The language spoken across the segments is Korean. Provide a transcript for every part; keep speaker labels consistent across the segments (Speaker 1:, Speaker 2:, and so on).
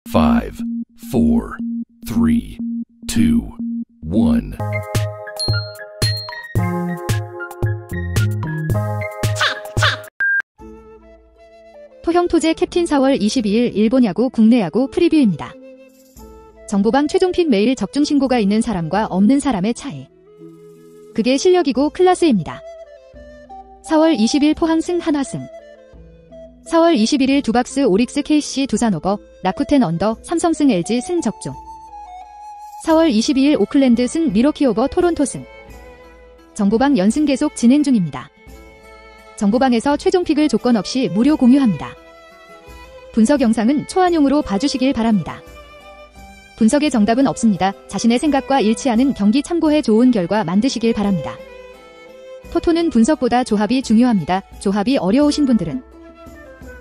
Speaker 1: 5, 4, 3, 2, 1.
Speaker 2: 토형토제 캡틴 4월 22일 일본 야구 국내 야구 프리뷰입니다. 정보방 최종픽 매일 적중 신고가 있는 사람과 없는 사람의 차이. 그게 실력이고 클래스입니다. 4월 20일 포항 승 한화 승. 4월 21일 두박스 오릭스 KC 두산 오버, 라쿠텐 언더, 삼성 승 LG 승 적중. 4월 22일 오클랜드 승 미러키 오버 토론토 승. 정보방 연승 계속 진행 중입니다. 정보방에서 최종픽을 조건 없이 무료 공유합니다. 분석 영상은 초안용으로 봐주시길 바랍니다. 분석의 정답은 없습니다. 자신의 생각과 일치하는 경기 참고해 좋은 결과 만드시길 바랍니다. 토토는 분석보다 조합이 중요합니다. 조합이 어려우신 분들은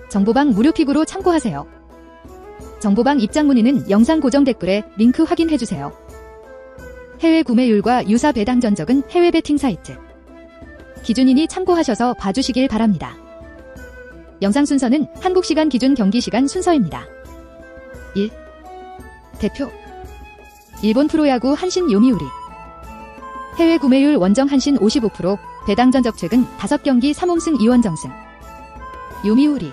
Speaker 2: 정보방 무료픽으로 참고하세요. 정보방 입장 문의는 영상 고정 댓글에 링크 확인해주세요. 해외 구매율과 유사 배당 전적은 해외 베팅 사이트 기준이니 참고하셔서 봐주시길 바랍니다. 영상 순서는 한국 시간 기준 경기 시간 순서입니다. 1. 대표 일본 프로야구 한신 요미우리. 해외 구매율 원정 한신 55%, 배당 전적 최근 5경기 3홈승 2원정승. 요미우리.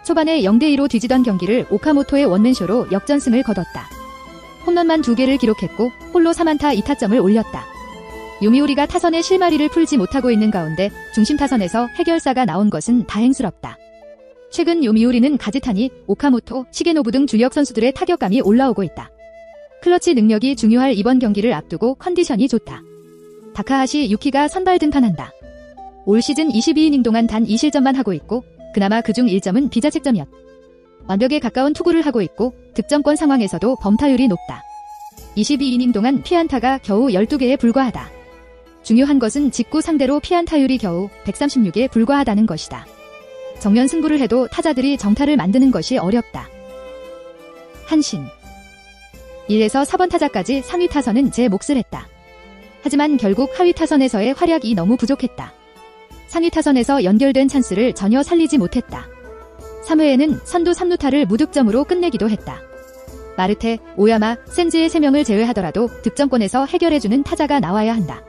Speaker 2: 초반에 0대2로 뒤지던 경기를 오카모토의 원맨쇼로 역전승을 거뒀다. 홈런만 2개를 기록했고 홀로 3안타 2타점을 올렸다. 요미우리가 타선의 실마리를 풀지 못하고 있는 가운데 중심 타선에서 해결사가 나온 것은 다행스럽다. 최근 요미우리는 가즈타니, 오카모토, 시게노부 등 주력 선수들의 타격감이 올라오고 있다. 클러치 능력이 중요할 이번 경기를 앞두고 컨디션이 좋다. 다카하시 유키가 선발 등판한다. 올 시즌 22이닝 동안 단 2실점만 하고 있고 그나마 그중 1점은 비자책점이었. 완벽에 가까운 투구를 하고 있고 득점권 상황에서도 범타율이 높다. 22이닝 동안 피안타가 겨우 12개에 불과하다. 중요한 것은 직구 상대로 피안타율이 겨우 136에 불과하다는 것이다. 정면 승부를 해도 타자들이 정타를 만드는 것이 어렵다. 한신 1에서 4번 타자까지 상위 타선은 제 몫을 했다. 하지만 결국 하위 타선에서의 활약이 너무 부족했다. 상위 타선에서 연결된 찬스를 전혀 살리지 못했다. 3회에는 선두 3루타를 무득점으로 끝내기도 했다. 마르테, 오야마, 센즈의 3명을 제외하더라도 득점권에서 해결해주는 타자가 나와야 한다.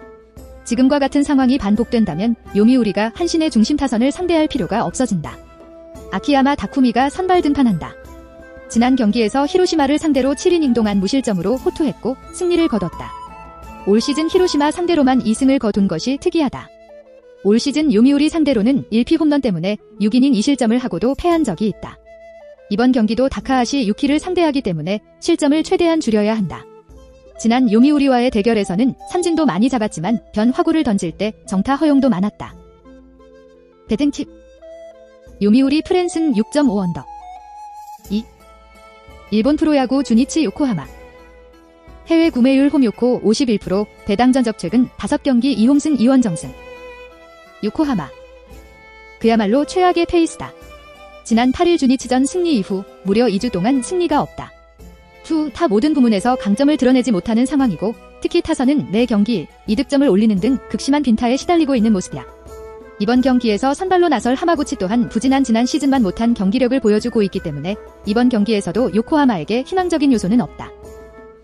Speaker 2: 지금과 같은 상황이 반복된다면 요미우리가 한신의 중심 타선을 상대할 필요가 없어진다. 아키야마 다쿠미가 선발 등판한다. 지난 경기에서 히로시마를 상대로 7이닝 동안 무실점으로 호투했고 승리를 거뒀다. 올 시즌 히로시마 상대로만 2승을 거둔 것이 특이하다. 올 시즌 요미우리 상대로는 1피 홈런 때문에 6이닝 2실점을 하고도 패한 적이 있다. 이번 경기도 다카하시 유키를 상대하기 때문에 실점을 최대한 줄여야 한다. 지난 요미우리와의 대결에서는 삼진도 많이 잡았지만 변화구를 던질 때 정타 허용도 많았다. 배팅 팁. 요미우리 프랜승 6.5언더. 2. 일본 프로야구 주니치 요코하마. 해외 구매율 홈요코 51%, 배당 전적 최근 5경기 2홈승 2원정승. 요코하마. 그야말로 최악의 페이스다. 지난 8일 주니치전 승리 이후 무려 2주 동안 승리가 없다. 타 모든 부문에서 강점을 드러내지 못하는 상황이고 특히 타선은 매 경기 2득점을 올리는 등 극심한 빈타에 시달리고 있는 모습이야. 이번 경기에서 선발로 나설 하마구치 또한 부진한 지난 시즌만 못한 경기력을 보여주고 있기 때문에 이번 경기에서도 요코하마에게 희망적인 요소는 없다.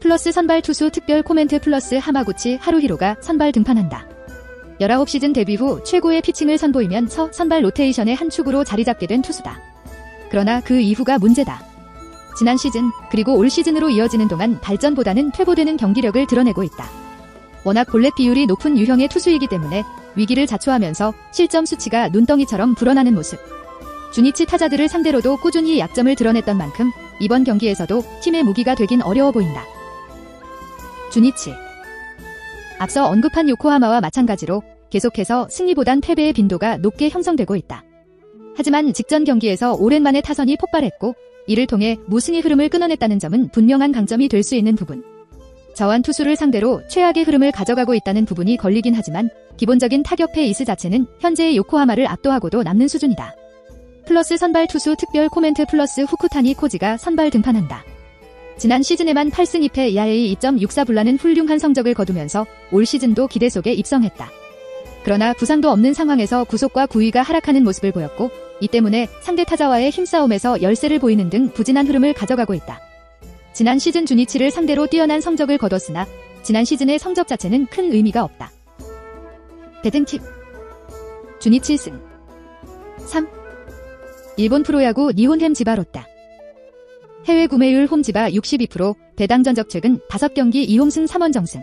Speaker 2: 플러스 선발 투수 특별 코멘트 플러스 하마구치 하루히로가 선발 등판한다. 19시즌 데뷔 후 최고의 피칭을 선보이면서 선발 로테이션의 한 축으로 자리잡게 된 투수다. 그러나 그 이후가 문제다. 지난 시즌 그리고 올 시즌으로 이어지는 동안 발전보다는 퇴보되는 경기력을 드러내고 있다. 워낙 볼넷 비율이 높은 유형의 투수이기 때문에 위기를 자초하면서 실점 수치가 눈덩이처럼 불어나는 모습. 주니치 타자들을 상대로도 꾸준히 약점을 드러냈던 만큼 이번 경기에서도 팀의 무기가 되긴 어려워 보인다. 주니치. 앞서 언급한 요코하마와 마찬가지로 계속해서 승리보단 패배의 빈도가 높게 형성되고 있다. 하지만 직전 경기에서 오랜만에 타선이 폭발했고 이를 통해 무승의 흐름을 끊어냈다는 점은 분명한 강점이 될 수 있는 부분. 저한 투수를 상대로 최악의 흐름을 가져가고 있다는 부분이 걸리긴 하지만 기본적인 타격 페이스 자체는 현재의 요코하마를 압도하고도 남는 수준이다. 플러스 선발 투수 특별 코멘트 플러스 후쿠타니 코지가 선발 등판한다. 지난 시즌에만 8승 2패 ERA 2.64불라는 훌륭한 성적을 거두면서 올 시즌도 기대 속에 입성했다. 그러나 부상도 없는 상황에서 구속과 구위가 하락하는 모습을 보였고 이 때문에 상대 타자와의 힘싸움에서 열세를 보이는 등 부진한 흐름을 가져가고 있다. 지난 시즌 주니치를 상대로 뛰어난 성적을 거뒀으나 지난 시즌의 성적 자체는 큰 의미가 없다. 배팅팁 주니치 승 3. 일본 프로야구 니혼햄 지바롯다. 해외 구매율 홈지바 62%, 배당 전적 최근 5경기 2홈승 3원정승.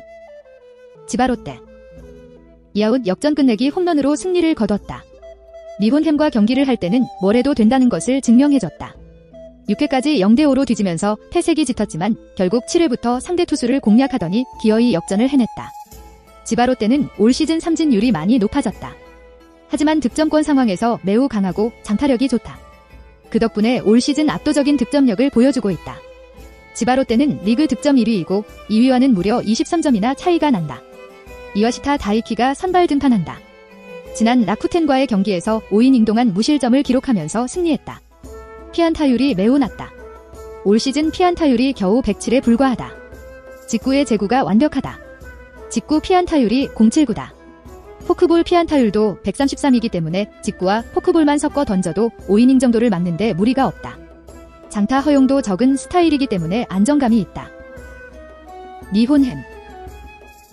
Speaker 2: 지바롯데 이아웃 역전 끝내기 홈런으로 승리를 거뒀다. 니혼햄과 경기를 할 때는 뭘 해도 된다는 것을 증명해줬다. 6회까지 0대5로 뒤지면서 패색이 짙었지만 결국 7회부터 상대 투수를 공략하더니 기어이 역전을 해냈다. 지바롯데는 올 시즌 삼진율이 많이 높아졌다. 하지만 득점권 상황에서 매우 강하고 장타력이 좋다. 그 덕분에 올 시즌 압도적인 득점력을 보여주고 있다. 지바롯데는 리그 득점 1위이고 2위와는 무려 23점이나 차이가 난다. 이와시타 다이키가 선발 등판한다. 지난 라쿠텐과의 경기에서 5이닝 동안 무실점을 기록하면서 승리했다. 피안타율이 매우 낮다. 올 시즌 피안타율이 겨우 107에 불과하다. 직구의 제구가 완벽하다. 직구 피안타율이 0.79다. 포크볼 피안타율도 133이기 때문에 직구와 포크볼만 섞어 던져도 5이닝 정도를 막는데 무리가 없다. 장타 허용도 적은 스타일이기 때문에 안정감이 있다. 니혼햄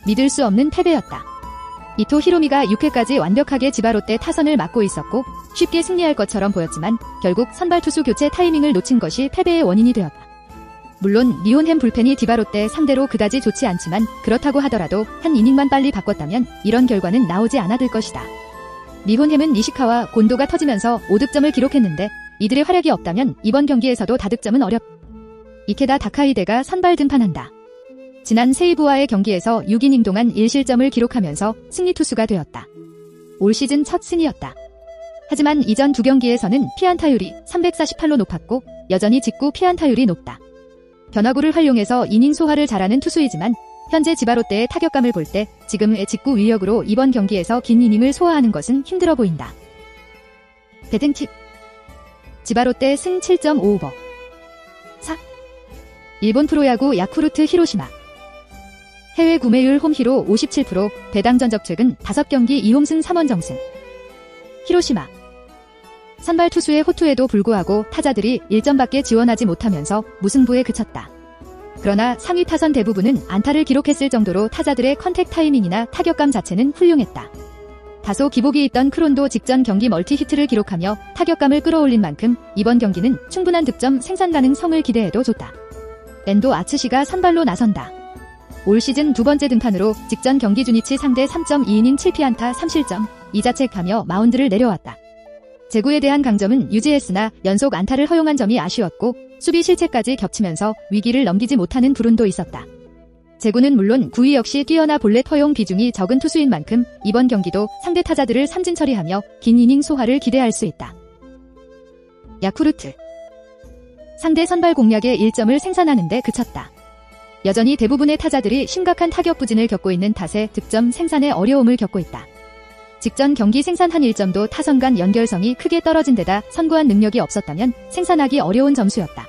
Speaker 2: 믿을 수 없는 패배였다. 이토 히로미가 6회까지 완벽하게 지바롯데 타선을 맡고 있었고 쉽게 승리할 것처럼 보였지만 결국 선발 투수 교체 타이밍을 놓친 것이 패배의 원인이 되었다. 물론 니혼햄 불펜이 디바롯데 상대로 그다지 좋지 않지만 그렇다고 하더라도 한 이닝만 빨리 바꿨다면 이런 결과는 나오지 않았을 것이다. 니혼햄은 니시카와 곤도가 터지면서 5득점을 기록했는데 이들의 활약이 없다면 이번 경기에서도 다득점은 어렵다. 이케다 다카이데가 선발 등판한다. 지난 세이브와의 경기에서 6이닝 동안 1실점을 기록하면서 승리 투수가 되었다. 올 시즌 첫 승이었다. 하지만 이전 두 경기에서는 피안타율이 348로 높았고 여전히 직구 피안타율이 높다. 변화구를 활용해서 이닝 소화를 잘하는 투수이지만 현재 지바롯데의 타격감을 볼 때 지금의 직구 위력으로 이번 경기에서 긴 이닝을 소화하는 것은 힘들어 보인다. 배팅팁 지바롯데 승 7.5오버 4. 일본 프로야구 야쿠르트 히로시마 해외 구매율 홈히로 57%, 배당 전적 최근 5경기 2홈승 3원정승. 히로시마 선발 투수의 호투에도 불구하고 타자들이 1점밖에 지원하지 못하면서 무승부에 그쳤다. 그러나 상위 타선 대부분은 안타를 기록했을 정도로 타자들의 컨택 타이밍이나 타격감 자체는 훌륭했다. 다소 기복이 있던 크론도 직전 경기 멀티 히트를 기록하며 타격감을 끌어올린 만큼 이번 경기는 충분한 득점 생산 가능성을 기대해도 좋다. 렌도 아츠시가 선발로 나선다. 올 시즌 두 번째 등판으로 직전 경기 주니치 상대 3.2이닝 7피안타 3실점 2자책하며 마운드를 내려왔다. 제구에 대한 강점은 유지했으나 연속 안타를 허용한 점이 아쉬웠고 수비 실책까지 겹치면서 위기를 넘기지 못하는 불운도 있었다. 제구는 물론 9위 역시 뛰어나 볼넷 허용 비중이 적은 투수인 만큼 이번 경기도 상대 타자들을 삼진 처리하며 긴 이닝 소화를 기대할 수 있다. 야쿠르트 상대 선발 공략에 1점을 생산하는 데 그쳤다. 여전히 대부분의 타자들이 심각한 타격 부진을 겪고 있는 탓에 득점 생산에 어려움을 겪고 있다. 직전 경기 생산한 1점도 타선 간 연결성이 크게 떨어진 데다 선구한 능력이 없었다면 생산하기 어려운 점수였다.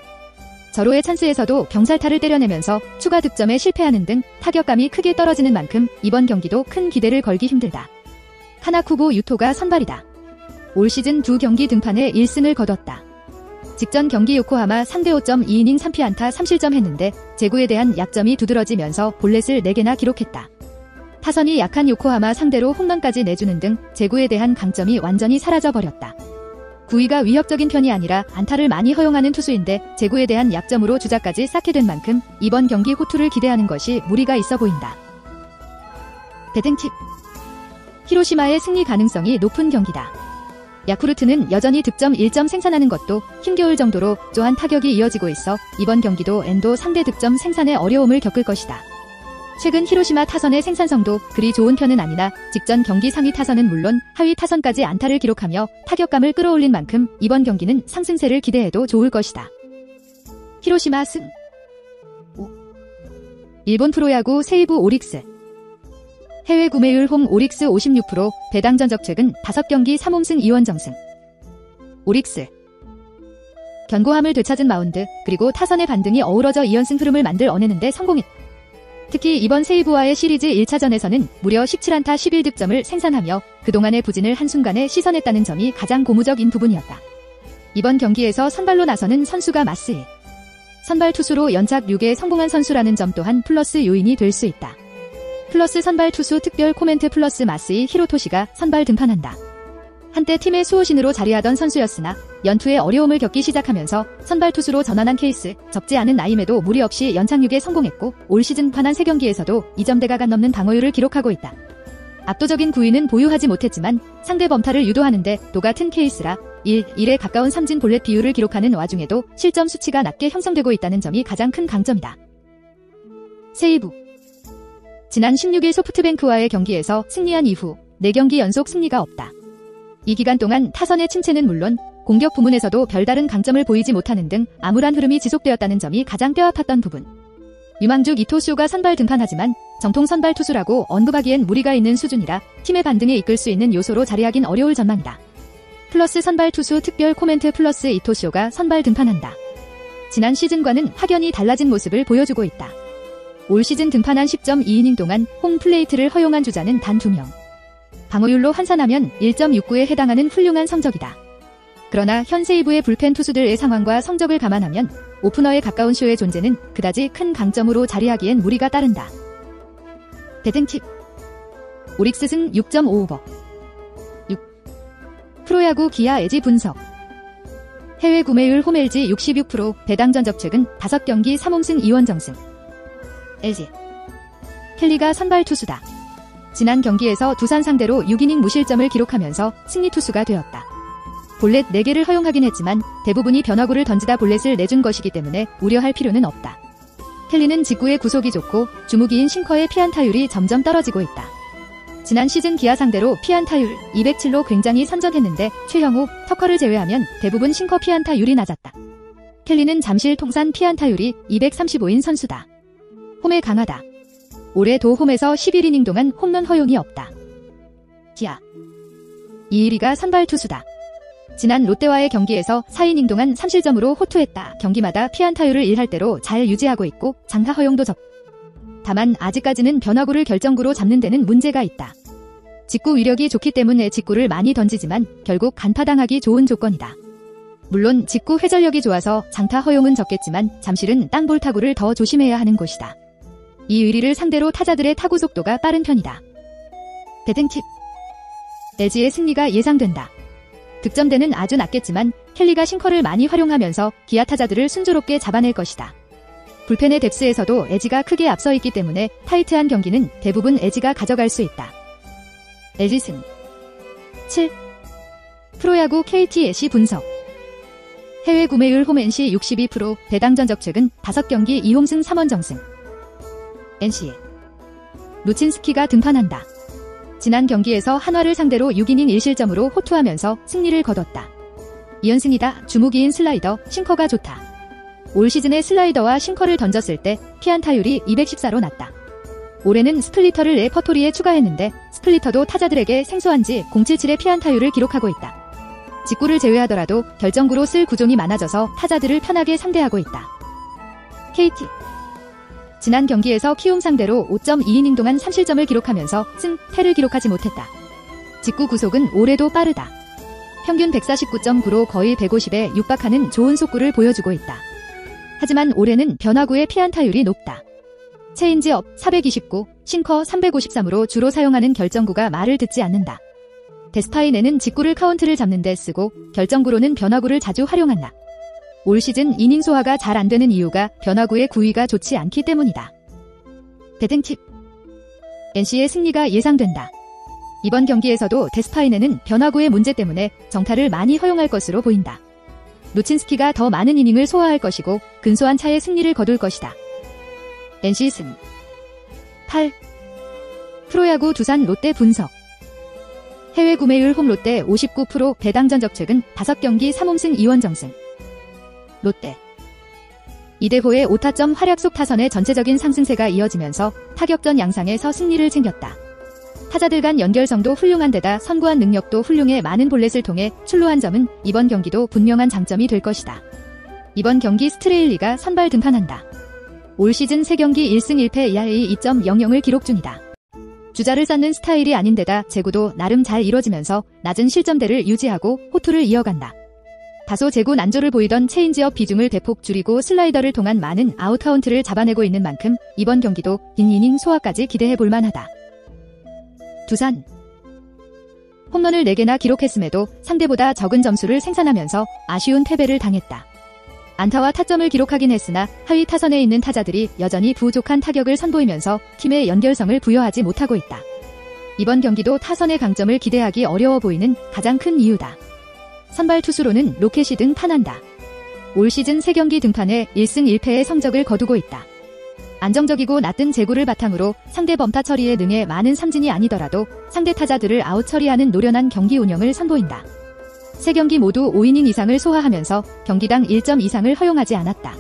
Speaker 2: 절호의 찬스에서도 병살타를 때려내면서 추가 득점에 실패하는 등 타격감이 크게 떨어지는 만큼 이번 경기도 큰 기대를 걸기 힘들다. 카나쿠보 유토가 선발이다. 올 시즌 두 경기 등판에 1승을 거뒀다. 직전 경기 요코하마 상대 5.2이닝 3피안타 3실점 했는데 제구에 대한 약점이 두드러지면서 볼넷을 4개나 기록했다. 타선이 약한 요코하마 상대로 홈런까지 내주는 등 제구에 대한 강점이 완전히 사라져버렸다. 9위가 위협적인 편이 아니라 안타를 많이 허용하는 투수인데 제구에 대한 약점으로 주자까지 쌓게 된 만큼 이번 경기 호투를 기대하는 것이 무리가 있어 보인다. 배팅팁 히로시마의 승리 가능성이 높은 경기다. 야쿠르트는 여전히 득점 1점 생산하는 것도 힘겨울 정도로 묘한 타격이 이어지고 있어 이번 경기도 엔도 상대 득점 생산에 어려움을 겪을 것이다. 최근 히로시마 타선의 생산성도 그리 좋은 편은 아니나 직전 경기 상위 타선은 물론 하위 타선까지 안타를 기록하며 타격감을 끌어올린 만큼 이번 경기는 상승세를 기대해도 좋을 것이다. 히로시마 승 5. 일본 프로야구 세이부 오릭스 해외 구매율 홈 오릭스 56%, 배당 전적 최근 5경기 3홈승 2원정승. 오릭스 견고함을 되찾은 마운드 그리고 타선의 반등이 어우러져 2연승 흐름을 만들 어내는데 성공했다. 특히 이번 세이브와의 시리즈 1차전에서는 무려 17안타 11득점을 생산하며 그동안의 부진을 한순간에 씻어냈다는 점이 가장 고무적인 부분이었다. 이번 경기에서 선발로 나서는 선수가 마스이. 선발 투수로 연착 6에 성공한 선수라는 점 또한 플러스 요인이 될 수 있다. 플러스 선발 투수 특별 코멘트 플러스 마스이 히로토시가 선발 등판한다. 한때 팀의 수호신으로 자리하던 선수였으나 연투에 어려움을 겪기 시작하면서 선발 투수로 전환한 케이스, 적지 않은 나임에도 무리 없이 연착 6에 성공했고 올 시즌 판한 3경기에서도 2점대가가 넘는 방어율을 기록하고 있다. 압도적인 구위는 보유하지 못했지만 상대 범타를 유도하는데 똑같은 케이스라 1에 가까운 삼진 볼넷 비율을 기록하는 와중에도 실점 수치가 낮게 형성되고 있다는 점이 가장 큰 강점이다. 세이브. 지난 16일 소프트뱅크와의 경기에서 승리한 이후 4경기 연속 승리가 없다. 이 기간 동안 타선의 침체는 물론 공격 부문에서도 별다른 강점을 보이지 못하는 등 암울한 흐름이 지속되었다는 점이 가장 뼈아팠던 부분. 유망주 이토수가 선발 등판하지만 정통 선발 투수라고 언급하기엔 무리가 있는 수준이라 팀의 반등에 이끌 수 있는 요소로 자리하긴 어려울 전망이다. 플러스 선발 투수 특별 코멘트 플러스 이토시오가 선발 등판한다. 지난 시즌과는 확연히 달라진 모습을 보여주고 있다. 올 시즌 등판한 10.2이닝 동안 홈 플레이트를 허용한 주자는 단 2명. 방어율로 환산하면 1.69에 해당하는 훌륭한 성적이다. 그러나 현 세이브의 불펜 투수들의 상황과 성적을 감안하면 오프너에 가까운 쇼의 존재는 그다지 큰 강점으로 자리하기엔 무리가 따른다. 배팅팁. 오릭스 승 6.5오버. 6. 프로야구 기아 LG 분석. 해외 구매율 홈 LG 66%, 배당 전적 최근 5경기 3홈승 2원정승. LG. 켈리가 선발 투수다. 지난 경기에서 두산 상대로 6이닝 무실점을 기록하면서 승리 투수가 되었다. 볼넷 4개를 허용하긴 했지만 대부분이 변화구를 던지다 볼넷을 내준 것이기 때문에 우려할 필요는 없다. 켈리는 직구의 구속이 좋고 주무기인 싱커의 피안타율이 점점 떨어지고 있다. 지난 시즌 기아 상대로 피안타율 207로 굉장히 선전했는데 최형우, 터커를 제외하면 대부분 싱커 피안타율이 낮았다. 켈리는 잠실 통산 피안타율이 235인 선수다. 홈에 강하다. 올해 도 홈에서 11이닝 동안 홈런 허용이 없다. 기아. 이일이가 선발 투수다. 지난 롯데와의 경기에서 4이닝 동안 3실점으로 호투했다. 경기마다 피안타율을 1할 대로 잘 유지하고 있고 장타 허용도 적. 다만 아직까지는 변화구를 결정구로 잡는 데는 문제가 있다. 직구 위력이 좋기 때문에 직구를 많이 던지지만 결국 간파당하기 좋은 조건이다. 물론 직구 회전력이 좋아서 장타 허용은 적겠지만 잠실은 땅볼 타구를 더 조심해야 하는 곳이다. 이 의리를 상대로 타자들의 타구 속도가 빠른 편이다. 배팅팁. LG의 승리가 예상된다. 득점대는 아주 낮겠지만 켈리가 싱커를 많이 활용하면서 기아 타자들을 순조롭게 잡아낼 것이다. 불펜의 뎁스에서도 LG가 크게 앞서 있기 때문에 타이트한 경기는 대부분 LG가 가져갈 수 있다. LG 승. 7. 프로야구 KT 애쉬 분석. 해외 구매율 홈 NC 62%, 배당 전적 최근 5경기 2홈승 3원정승. NC. 루친스키가 등판한다. 지난 경기에서 한화를 상대로 6이닝 1실점으로 호투하면서 승리를 거뒀다. 2연승이다. 주무기인 슬라이더, 싱커가 좋다. 올 시즌에 슬라이더와 싱커를 던졌을 때 피안타율이 214로 났다. 올해는 스플리터를 레퍼토리에 추가했는데 스플리터도 타자들에게 생소한지 077의 피안타율을 기록하고 있다. 직구를 제외하더라도 결정구로 쓸 구종이 많아져서 타자들을 편하게 상대하고 있다. KT. 지난 경기에서 키움 상대로 5.2이닝 동안 3실점을 기록하면서 승패를 기록하지 못했다. 직구 구속은 올해도 빠르다. 평균 149.9로 거의 150에 육박하는 좋은 속구를 보여주고 있다. 하지만 올해는 변화구의 피안타율이 높다. 체인지업 429, 싱커 353으로 주로 사용하는 결정구가 말을 듣지 않는다. 데스파이네는 직구를 카운트를 잡는 데 쓰고 결정구로는 변화구를 자주 활용한다. 올 시즌 이닝 소화가 잘 안되는 이유가 변화구의 구위가 좋지 않기 때문이다. 배팅팁. NC의 승리가 예상된다. 이번 경기에서도 데스파이네는 변화구의 문제 때문에 정타를 많이 허용할 것으로 보인다. 루친스키가 더 많은 이닝을 소화할 것이고 근소한 차의 승리를 거둘 것이다. NC 승. 8. 프로야구 두산 롯데 분석. 해외 구매율 홈 롯데 59%, 배당 전적 최근 5경기 3홈승 2원정승. 롯데. 이대호의 5타점 활약 속 타선의 전체적인 상승세가 이어지면서 타격전 양상에서 승리를 챙겼다. 타자들 간 연결성도 훌륭한 데다 선구한 능력도 훌륭해 많은 볼넷을 통해 출루한 점은 이번 경기도 분명한 장점이 될 것이다. 이번 경기 스트레일리가 선발 등판한다. 올 시즌 3경기 1승 1패 ERA 2.00을 기록 중이다. 주자를 쌓는 스타일이 아닌데다 제구도 나름 잘 이뤄지면서 낮은 실점대를 유지하고 호투를 이어간다. 다소 제구 난조를 보이던 체인지업 비중을 대폭 줄이고 슬라이더를 통한 많은 아웃카운트를 잡아내고 있는 만큼 이번 경기도 긴 이닝 소화까지 기대해볼 만하다. 두산 홈런을 4개나 기록했음에도 상대보다 적은 점수를 생산하면서 아쉬운 패배를 당했다. 안타와 타점을 기록하긴 했으나 하위 타선에 있는 타자들이 여전히 부족한 타격을 선보이면서 팀의 연결성을 부여하지 못하고 있다. 이번 경기도 타선의 강점을 기대하기 어려워 보이는 가장 큰 이유다. 선발 투수로는 로켓이 등판한다. 올 시즌 3경기 등판에 1승 1패의 성적을 거두고 있다. 안정적이고 낮은 제구를 바탕으로 상대 범타 처리에 능해 많은 삼진이 아니더라도 상대 타자들을 아웃 처리하는 노련한 경기 운영을 선보인다. 3경기 모두 5이닝 이상을 소화하면서 경기당 1점 이상을 허용하지 않았다.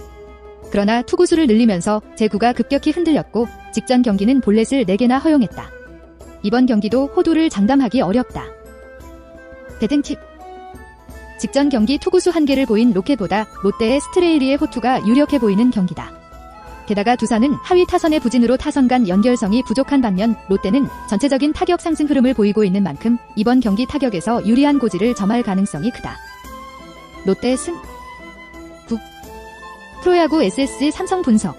Speaker 2: 그러나 투구수를 늘리면서 제구가 급격히 흔들렸고 직전 경기는 볼넷을 4개나 허용했다. 이번 경기도 호두를 장담하기 어렵다. 배팅팁 직전 경기 투구수 1개를 보인 로켓보다 롯데의 스트레일리의 호투가 유력해 보이는 경기다. 게다가 두산은 하위 타선의 부진으로 타선 간 연결성이 부족한 반면 롯데는 전체적인 타격 상승 흐름을 보이고 있는 만큼 이번 경기 타격에서 유리한 고지를 점할 가능성이 크다. 롯데 승 9. 프로야구 SSG 삼성 분석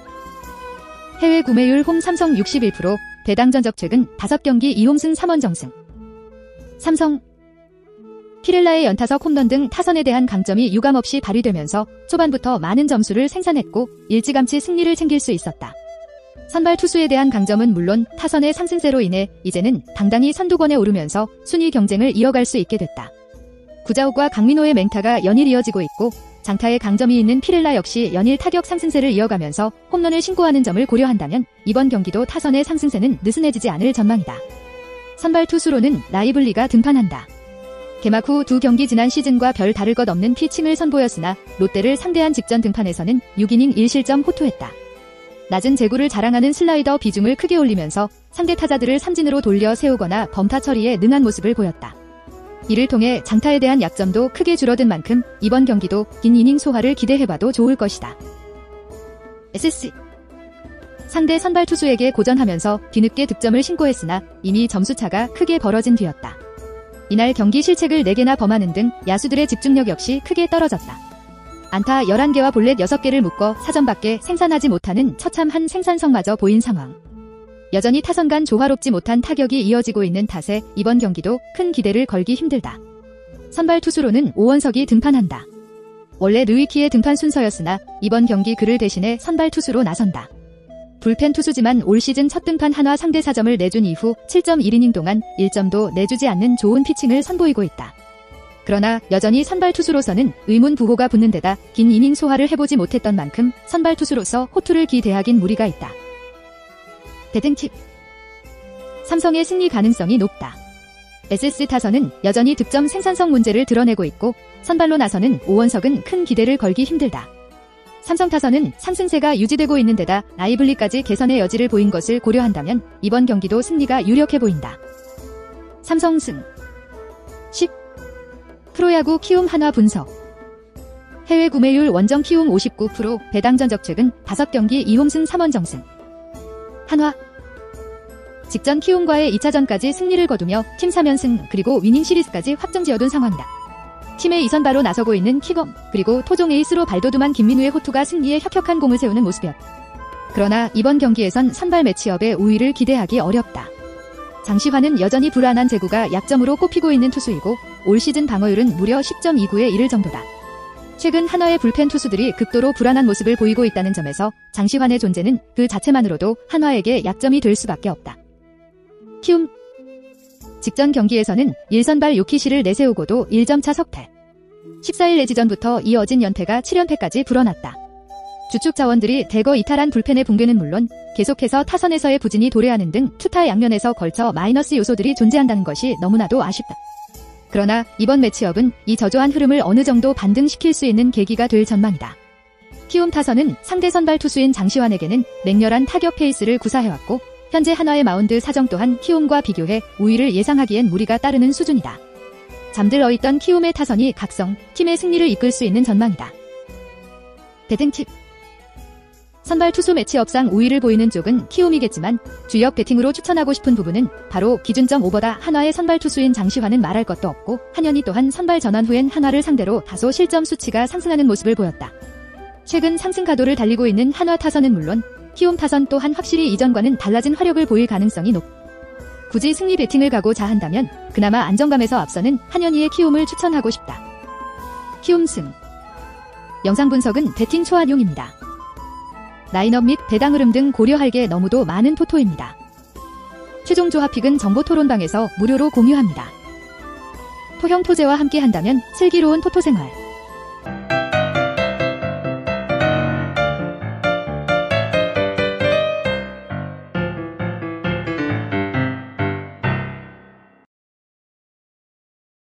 Speaker 2: 해외 구매율 홈 삼성 61%, 배당 전적 최근 5경기 2홈승 3원정승. 삼성 피렐라의 연타석 홈런 등 타선에 대한 강점이 유감없이 발휘되면서 초반부터 많은 점수를 생산했고 일찌감치 승리를 챙길 수 있었다. 선발 투수에 대한 강점은 물론 타선의 상승세로 인해 이제는 당당히 선두권에 오르면서 순위 경쟁을 이어갈 수 있게 됐다. 구자욱과 강민호의 맹타가 연일 이어지고 있고 장타에 강점이 있는 피렐라 역시 연일 타격 상승세를 이어가면서 홈런을 신고하는 점을 고려한다면 이번 경기도 타선의 상승세는 느슨해지지 않을 전망이다. 선발 투수로는 라이블리가 등판한다. 개막 후 2경기 지난 시즌과 별 다를 것 없는 피칭을 선보였으나 롯데를 상대한 직전 등판에서는 6이닝 1실점 호투했다. 낮은 제구를 자랑하는 슬라이더 비중을 크게 올리면서 상대 타자들을 삼진으로 돌려 세우거나 범타 처리에 능한 모습을 보였다. 이를 통해 장타에 대한 약점도 크게 줄어든 만큼 이번 경기도 긴 이닝 소화를 기대해봐도 좋을 것이다. SSG 상대 선발 투수에게 고전하면서 뒤늦게 득점을 신고했으나 이미 점수차가 크게 벌어진 뒤였다. 이날 경기 실책을 4개나 범하는 등 야수들의 집중력 역시 크게 떨어졌다. 안타 11개와 볼넷 6개를 묶어 사점밖에 생산하지 못하는 처참한 생산성마저 보인 상황. 여전히 타선 간 조화롭지 못한 타격이 이어지고 있는 탓에 이번 경기도 큰 기대를 걸기 힘들다. 선발 투수로는 오원석이 등판한다. 원래 르위키의 등판 순서였으나 이번 경기 그를 대신해 선발 투수로 나선다. 불펜 투수지만 올 시즌 첫 등판 한화 상대 4점을 내준 이후 7.1이닝 동안 1점도 내주지 않는 좋은 피칭을 선보이고 있다. 그러나 여전히 선발 투수로서는 의문 부호가 붙는 데다 긴 이닝 소화를 해보지 못했던 만큼 선발 투수로서 호투를 기대하긴 무리가 있다. 배팅팁 삼성의 승리 가능성이 높다. SS 타선은 여전히 득점 생산성 문제를 드러내고 있고 선발로 나서는 오원석은 큰 기대를 걸기 힘들다. 삼성 타선은 상승세가 유지되고 있는 데다 라이블리까지 개선의 여지를 보인 것을 고려한다면 이번 경기도 승리가 유력해 보인다. 삼성 승 10. 프로야구 키움 한화 분석 해외 구매율 원정 키움 59%, 배당 전적 최근 5경기 2홈승 3원정승. 한화 직전 키움과의 2차전까지 승리를 거두며 팀 3연승 그리고 위닝 시리즈까지 확정지어둔 상황이다. 팀의 2선바로 나서고 있는 키검 그리고 토종 에이스로 발돋움한 김민우의 호투가 승리에 혁혁한 공을 세우는 모습이었다. 그러나 이번 경기에선 선발 매치업의 우위를 기대하기 어렵다. 장시환은 여전히 불안한 제구가 약점으로 꼽히고 있는 투수이고 올 시즌 방어율은 무려 10.29에 이를 정도다. 최근 한화의 불펜 투수들이 극도로 불안한 모습을 보이고 있다는 점에서 장시환의 존재는 그 자체만으로도 한화에게 약점이 될 수밖에 없다. 키움 직전 경기에서는 1선발 요키시를 내세우고도 1점차 석패. 14일 내지전부터 이어진 연패가 7연패까지 불어났다. 주축 자원들이 대거 이탈한 불펜의 붕괴는 물론 계속해서 타선에서의 부진이 도래하는 등 투타 양면에서 걸쳐 마이너스 요소들이 존재한다는 것이 너무나도 아쉽다. 그러나 이번 매치업은 이 저조한 흐름을 어느 정도 반등시킬 수 있는 계기가 될 전망이다. 키움 타선은 상대 선발 투수인 장시환에게는 맹렬한 타격 페이스를 구사해왔고 현재 한화의 마운드 사정 또한 키움과 비교해 우위를 예상하기엔 무리가 따르는 수준이다. 잠들어 있던 키움의 타선이 각성, 팀의 승리를 이끌 수 있는 전망이다. 배팅팁 선발 투수 매치업상 우위를 보이는 쪽은 키움이겠지만 주력 배팅으로 추천하고 싶은 부분은 바로 기준점 오버다 한화의 선발 투수인 장시환은 말할 것도 없고 한현희 또한 선발 전환 후엔 한화를 상대로 다소 실점 수치가 상승하는 모습을 보였다. 최근 상승 가도를 달리고 있는 한화 타선은 물론 키움 타선 또한 확실히 이전과는 달라진 화력을 보일 가능성이 굳이 승리 배팅을 가고자 한다면 그나마 안정감에서 앞서는 한현희의 키움을 추천하고 싶다. 키움 승. 영상 분석은 배팅 초안용입니다. 라인업 및 배당 흐름 등 고려할 게 너무도 많은 토토입니다. 최종 조합픽은 정보 토론방에서 무료로 공유합니다. 토형 토제와 함께 한다면 슬기로운 토토 생활.